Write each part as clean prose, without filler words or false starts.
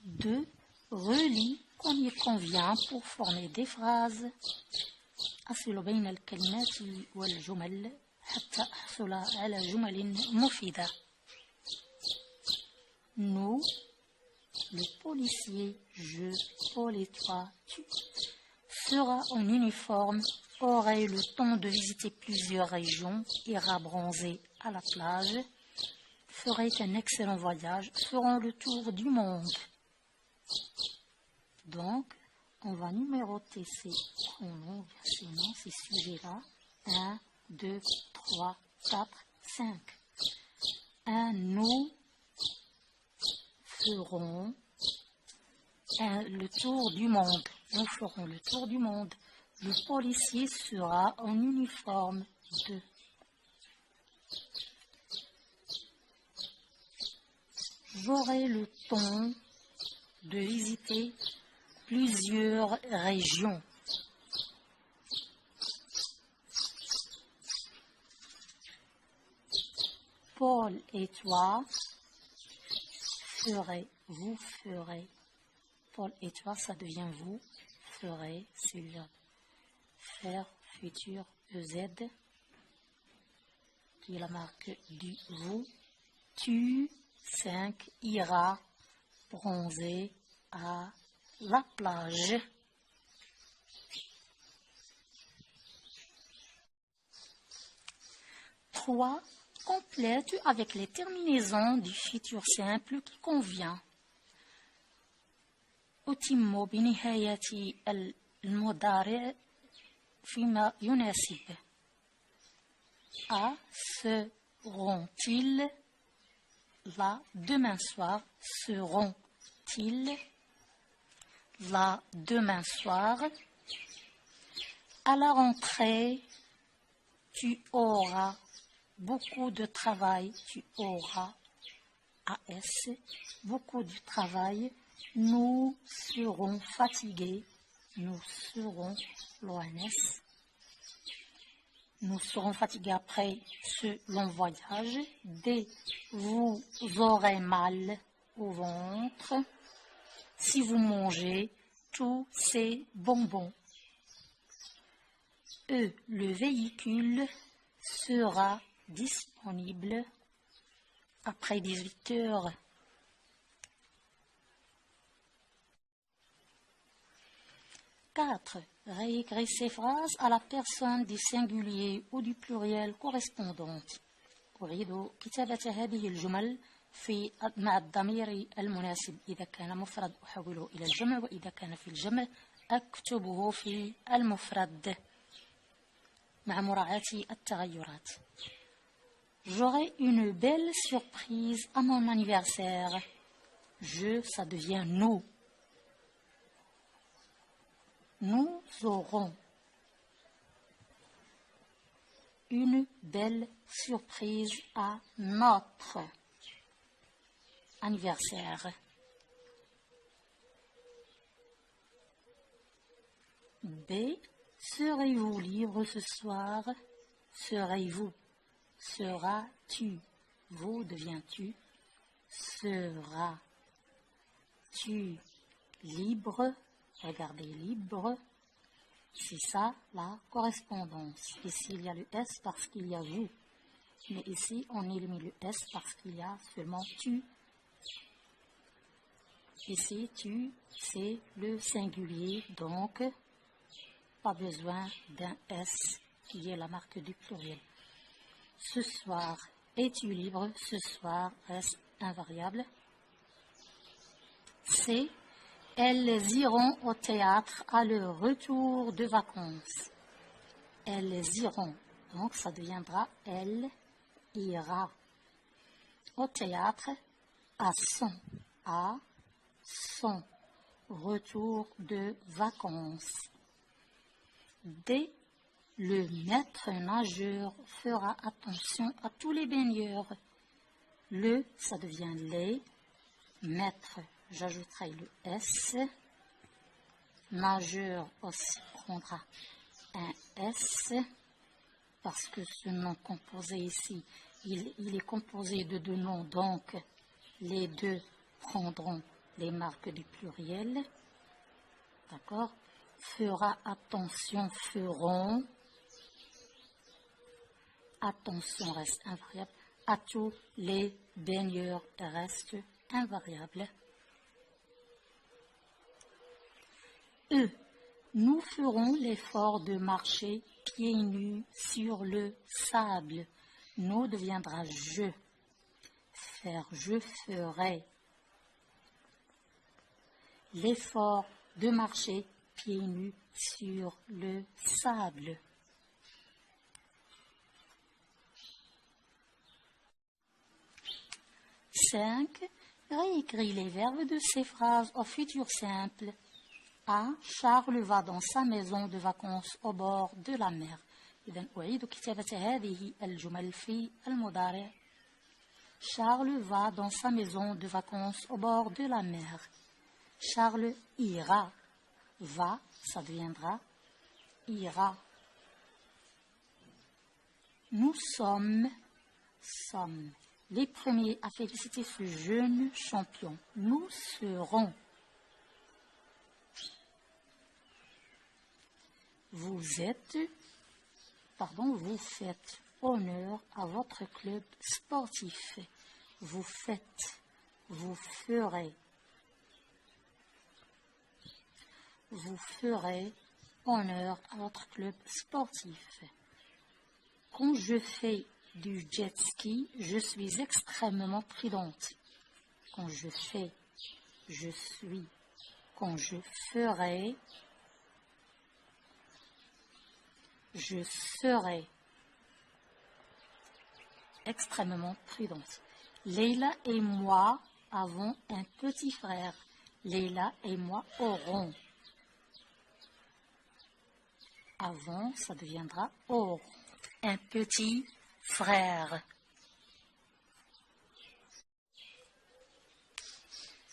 Deux, relis comme il convient pour former des phrases. أصل بين الكلمات والجمل حتى أحصل على جمل مفيدة. Nous, le policier, je, Paul et toi, tu, sera en uniforme, aurait le temps de visiter plusieurs régions, ira bronzer à la plage, ferait un excellent voyage, feront le tour du monde. Donc, on va numéroter ces pronoms, ces noms, ces sujets-là. 1, 2, 3, 4, 5. 1, nous ferons le tour du monde. Nous ferons le tour du monde. Le policier sera en uniforme. 2. J'aurai le temps de visiter plusieurs régions. Paul et toi ferez, vous ferez. Paul et toi, ça devient vous, ferez, c'est le faire futur EZ, qui est la marque du vous. Tu, 5, iras bronzer à la plage. Trois, complète avec les terminaisons du futur simple qui convient. أتم بنهاية المضارع فيما يناسب. A, seront-ils? Là, demain soir, seront-ils? Là, demain soir. À la rentrée, tu auras beaucoup de travail, tu auras AS, beaucoup de travail. Nous serons fatigués, nous serons l'ONS. Nous serons fatigués après ce long voyage. D, vous aurez mal au ventre si vous mangez tous ces bonbons. E, le véhicule sera disponible après 18 heures. Quatre, réécrire ces phrases à la personne du singulier ou du pluriel correspondante. أريد كتابة هذه الجمل مع الضمير المناسب. إذا كان مفرد أحوله إلى الجمع، وإذا كان في الجمع أكتبه في المفرد مع مراعاة التغيرات. J'aurai une belle surprise à mon anniversaire. Je, ça devient nous. Nous aurons une belle surprise à notre anniversaire. B. Serez-vous libre ce soir? Serez-vous? Seras-tu? Vous devient-tu? Seras-tu libre? Regardez, libre. C'est ça la correspondance. Ici, il y a le S parce qu'il y a vous. Mais ici, on élimine le S parce qu'il y a seulement tu. Ici, tu, c'est le singulier, donc pas besoin d'un S qui est la marque du pluriel. Ce soir, es-tu libre? Ce soir reste invariable. C, Elles iront au théâtre à leur retour de vacances. Elles iront. Donc, ça deviendra elle ira au théâtre à son retour de vacances. D. Le maître nageur fera attention à tous les baigneurs. Le, ça devient les. Maître, j'ajouterai le S. Nageur aussi prendra un S parce que ce nom composé ici, il est composé de deux noms, donc les deux prendront les marques du pluriel. D'accord? Fera attention, feront. Attention reste invariable. À tous les baigneurs reste invariable. E. Nous ferons l'effort de marcher pieds nus sur le sable. Nous deviendra je. Faire, je ferai. L'effort de marcher pieds nus sur le sable. Cinq. Réécris les verbes de ces phrases au futur simple. A. Charles va dans sa maison de vacances au bord de la mer. إذن أعيد كتابة هذه الجمل في المضارع. Charles va dans sa maison de vacances au bord de la mer. Charles ira. Va, ça deviendra ira. Nous sommes les premiers à féliciter ce jeune champion. Nous serons. Vous faites honneur à votre club sportif. Vous faites, vous ferez. Vous ferez honneur à votre club sportif. Quand je fais du jet ski, je suis extrêmement prudente. Quand je fais, je suis. Quand je ferai, je serai extrêmement prudente. Leila et moi avons un petit frère. Leila et moi aurons. Avons, ça deviendra auront. Un petit frère.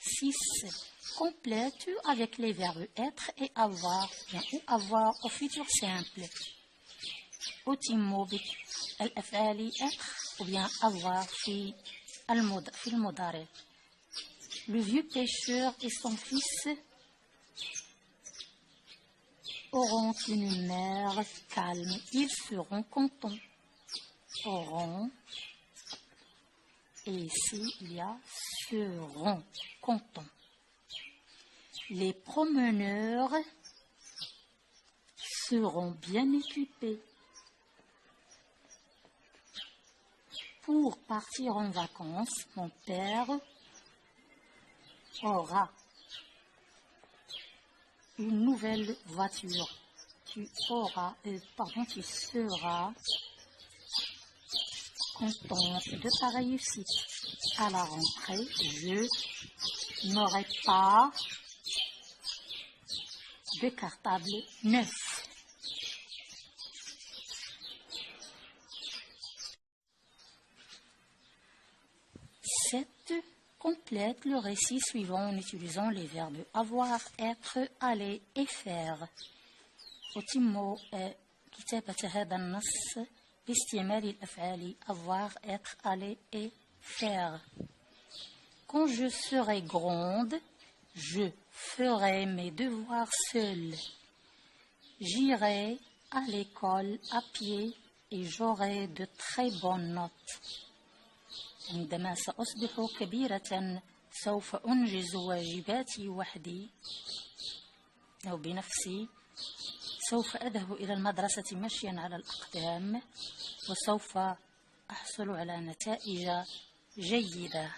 6. Complète avec les verbes être et avoir, ou avoir au futur simple. أتم بالأفعال être ou bien avoir في المضارع. Le vieux pêcheur et son fils auront une mer calme. Ils seront contents. Auront. Et ici, il y a seront contents. Les promeneurs seront bien équipés. Pour partir en vacances, mon père aura une nouvelle voiture. Tu seras contente de ta réussite. À la rentrée, je n'aurai pas de cartable neuf. Complète le récit suivant en utilisant les verbes avoir, être, aller et faire. أتم كتابة هذا النص باستعمال الأفعال avoir, être, aller et faire. Quand je serai grande, je ferai mes devoirs seule. J'irai à l'école à pied et j'aurai de très bonnes notes. عندما سأصبح كبيرة سوف أنجز واجباتي وحدي أو بنفسي. سوف أذهب إلى المدرسة مشيا على الأقدام وسوف أحصل على نتائج جيدة.